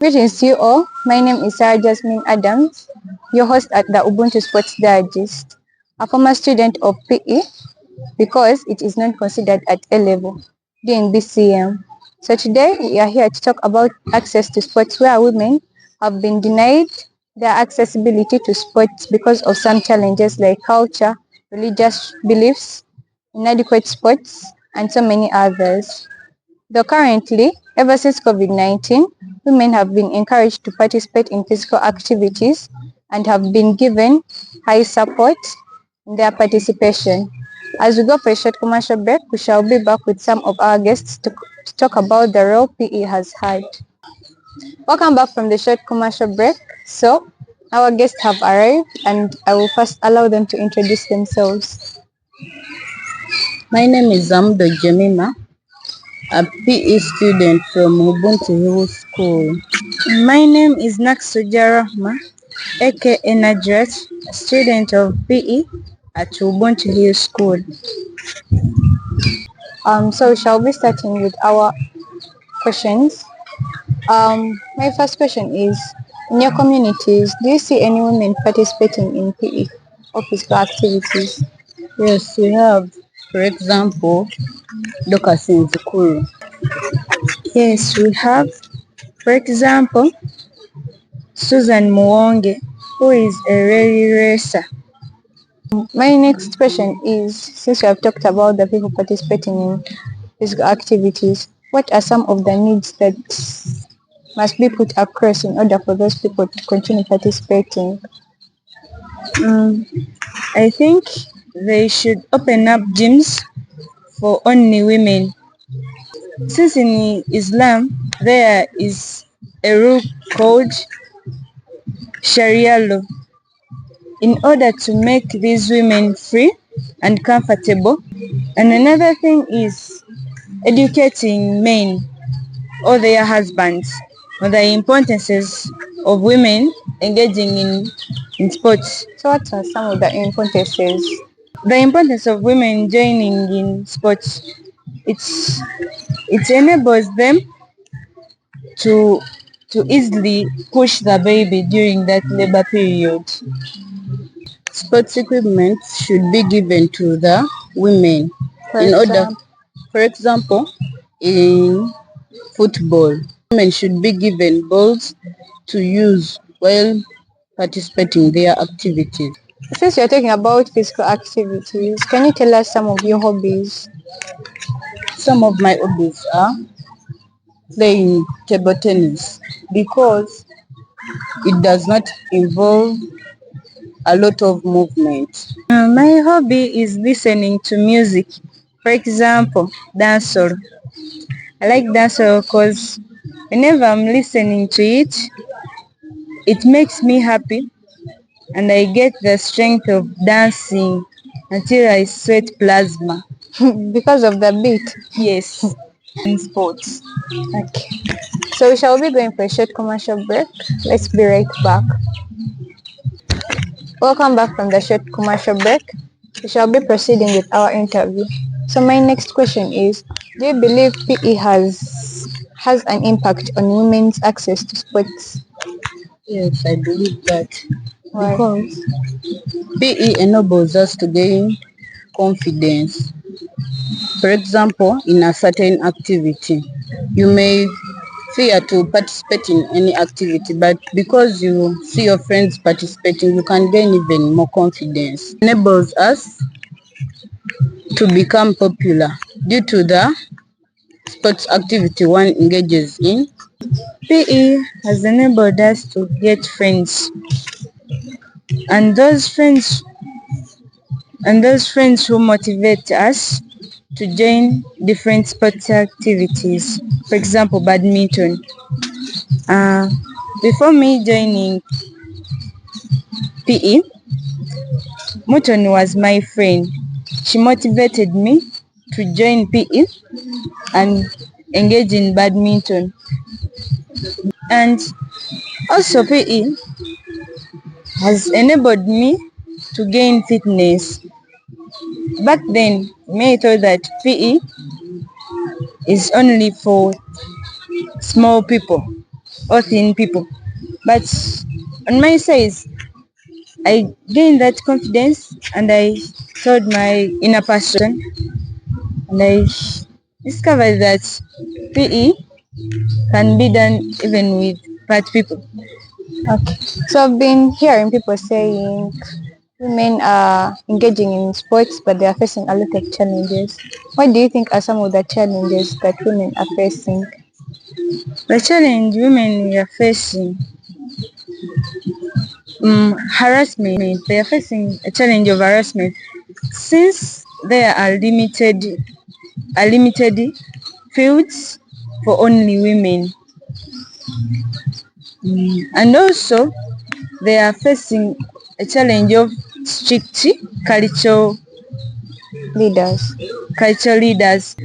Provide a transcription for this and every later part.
Greetings to you all. My name is Sarah Jasmine Adams, your host at the Ubuntu Sports Digest, a former student of PE because it is not considered at A level during BCM. So today we are here to talk about access to sports where women have been denied their accessibility to sports because of some challenges like culture, religious beliefs, inadequate sports, and so many others. Though currently, ever since COVID-19, women have been encouraged to participate in physical activities and have been given high support in their participation. As we go for a short commercial break, we shall be back with some of our guests to talk about the role PE has had. Welcome back from the short commercial break. So, our guests have arrived and I will first allow them to introduce themselves. My name is Amdo Jemima, a PE student from Ubuntu Hill School. My name is Naksuja Rahma, aka Najrat, a student of PE at Ubuntu Hill School. So we shall be starting with our questions. My first question is, in your communities, do you see any women participating in PE or physical activities? Yes, we have, for example, Dorcas in Zukuru. Yes, we have, for example, Susan Muwonge, who is a rally racer. My next question is, since we have talked about the people participating in physical activities, what are some of the needs that must be put across in order for those people to continue participating? I think they should open up gyms for only women. Since in Islam there is a rule called Sharia law, in order to make these women free and comfortable. And another thing is educating men or their husbands on the importances of women engaging in sports. So what are some of the importances? The importance of women joining in sports, it enables them to easily push the baby during that labor period. Sports equipment should be given to the women for example, in football, women should be given balls to use while participating in their activities. Since you're talking about physical activities, can you tell us some of your hobbies? Some of my hobbies are playing table tennis because it does not involve a lot of movement. My hobby is listening to music. For example, dancehall. I like dancehall because whenever I'm listening to it, it makes me happy and I get the strength of dancing until I sweat plasma. Because of the beat. Yes, in sports. Okay. So we shall be going for a short commercial break. Let's be right back. Welcome back from the short commercial break. We shall be proceeding with our interview. So my next question is, do you believe PE has an impact on women's access to sports? Yes, I believe that Why? because PE enables us to gain confidence. For example, in a certain activity, you may fear to participate in any activity, but because you see your friends participating, you can gain even more confidence. It enables us to become popular due to the sports activity one engages in. PE has enabled us to get friends, and those friends who motivate us to join different sports activities. For example, badminton. Before me joining PE, Muton was my friend. She motivated me to join PE and engage in badminton. And also PE has enabled me to gain fitness. Back then, me thought that PE is only for small people. or thin people. But on my side, I gained that confidence and I told my inner person and I discovered that PE can be done even with fat people. Okay. So I've been hearing people saying women are engaging in sports, but they are facing a lot of challenges. What do you think are some of the challenges that women are facing? The challenge women are facing harassment. They are facing a challenge of harassment since there are limited fields for only women, and also they are facing a challenge of strict cultural Leaders. cultural leaders.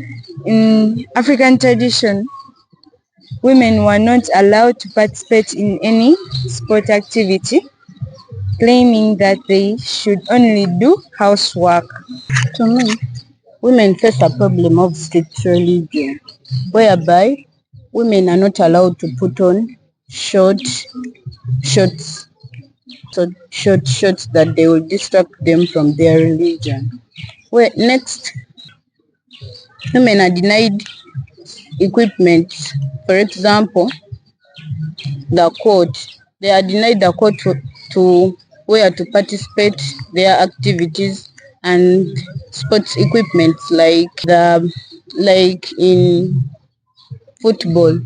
In African tradition, women were not allowed to participate in any sport activity, claiming that they should only do housework. To me, women face a problem of strict religion, whereby women are not allowed to put on shorts, shorts that they will distract them from their religion. Where next, women are denied equipment. For example, the court. They are denied the court to where to participate their activities and sports equipment like in football.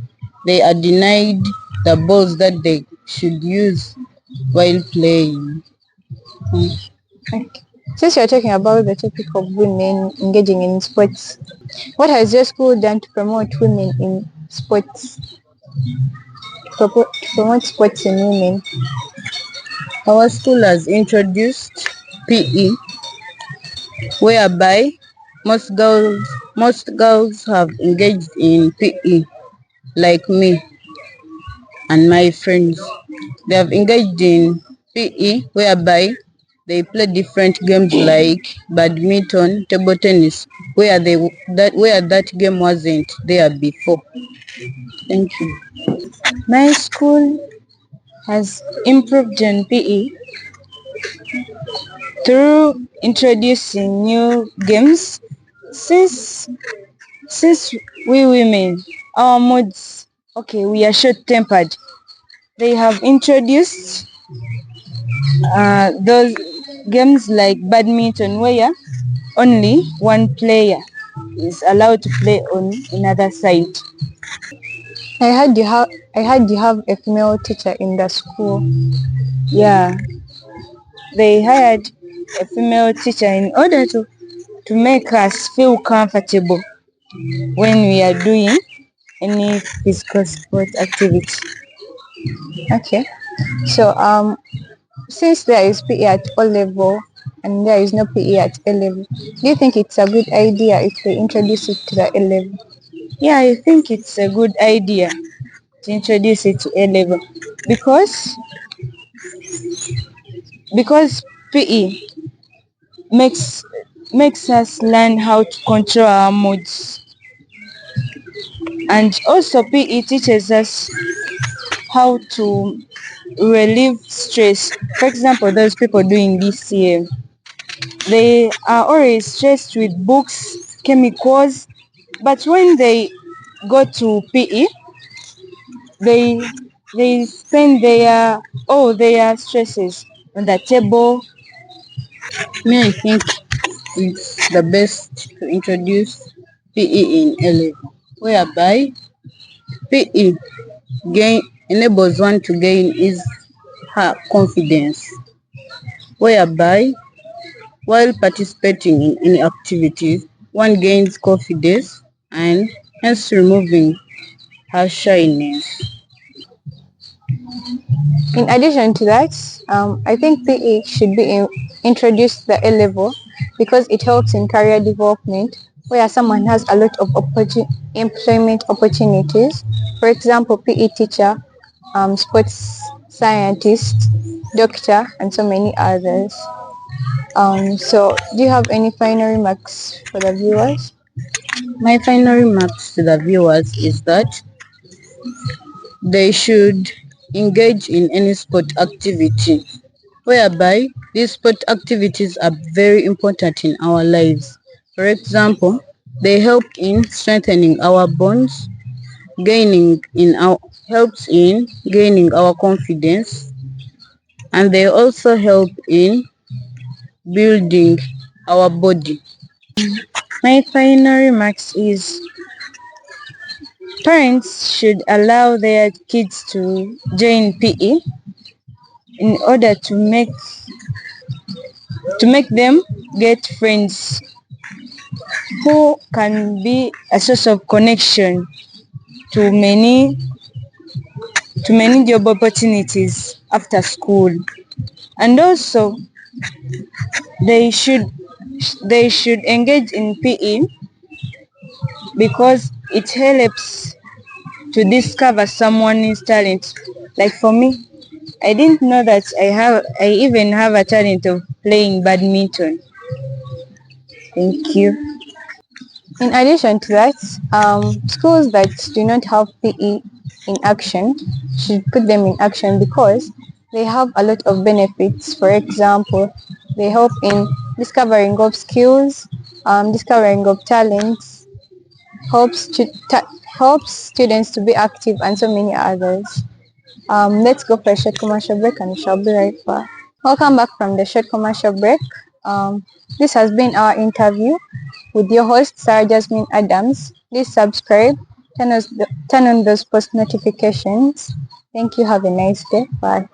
They are denied the balls that they should use while playing. Okay. Since you're talking about the topic of women engaging in sports, what has your school done to promote women in sports? To promote sports in women? Our school has introduced PE, whereby most girls have engaged in PE, like me and my friends. They have engaged in PE, whereby they play different games like badminton, table tennis, where that game wasn't there before. Thank you. My school has improved on PE through introducing new games. Since since we women, our moods, okay, we are short tempered. They have introduced those games like badminton, where only one player is allowed to play on another side. I heard you have a female teacher in the school. Yeah, they hired a female teacher in order to make us feel comfortable when we are doing any physical sport activity. Okay. So since there is PE at O level and there is no PE at A level, do you think it's a good idea if they introduce it to the A level? Yeah, I think it's a good idea to introduce it to A level because PE makes makes us learn how to control our moods, and also PE teaches us how to relieve stress. For example, those people doing DCA, they are always stressed with books, chemicals, but when they go to PE, they they spend all their stresses on the table. Me, I think it's the best to introduce PE in A level, whereby PE enables one to gain his her confidence, whereby while participating in any activities, one gains confidence and hence removing her shyness. In addition to that, I think PE should be introduced to the A level because it helps in career development where someone has a lot of employment opportunities. For example, PE teacher, sports scientist, doctor, and so many others. So do you have any final remarks for the viewers? My final remarks to the viewers is that They should engage in any sport activity, whereby these sport activities are very important in our lives. For example, they help in strengthening our bonds, gaining in our helps in gaining our confidence, and they also help in building our body. My final remarks is parents should allow their kids to join PE in order to make them get friends who can be a source of connection to many job opportunities after school. And also they should they should engage in PE because it helps to discover someone's talent. Like for me, I didn't know that I even have a talent of playing badminton. Thank you. In addition to that, schools that do not have PE in action should put them in action because they have a lot of benefits. For example, they help in discovering of skills, discovering of talents, helps students to be active, and so many others. Let's go for a short commercial break and we shall be right back. Welcome back from the short commercial break. This has been our interview with your host, Sarah Jasmine Adams. Please subscribe, turn on those post notifications. Thank you. Have a nice day. Bye.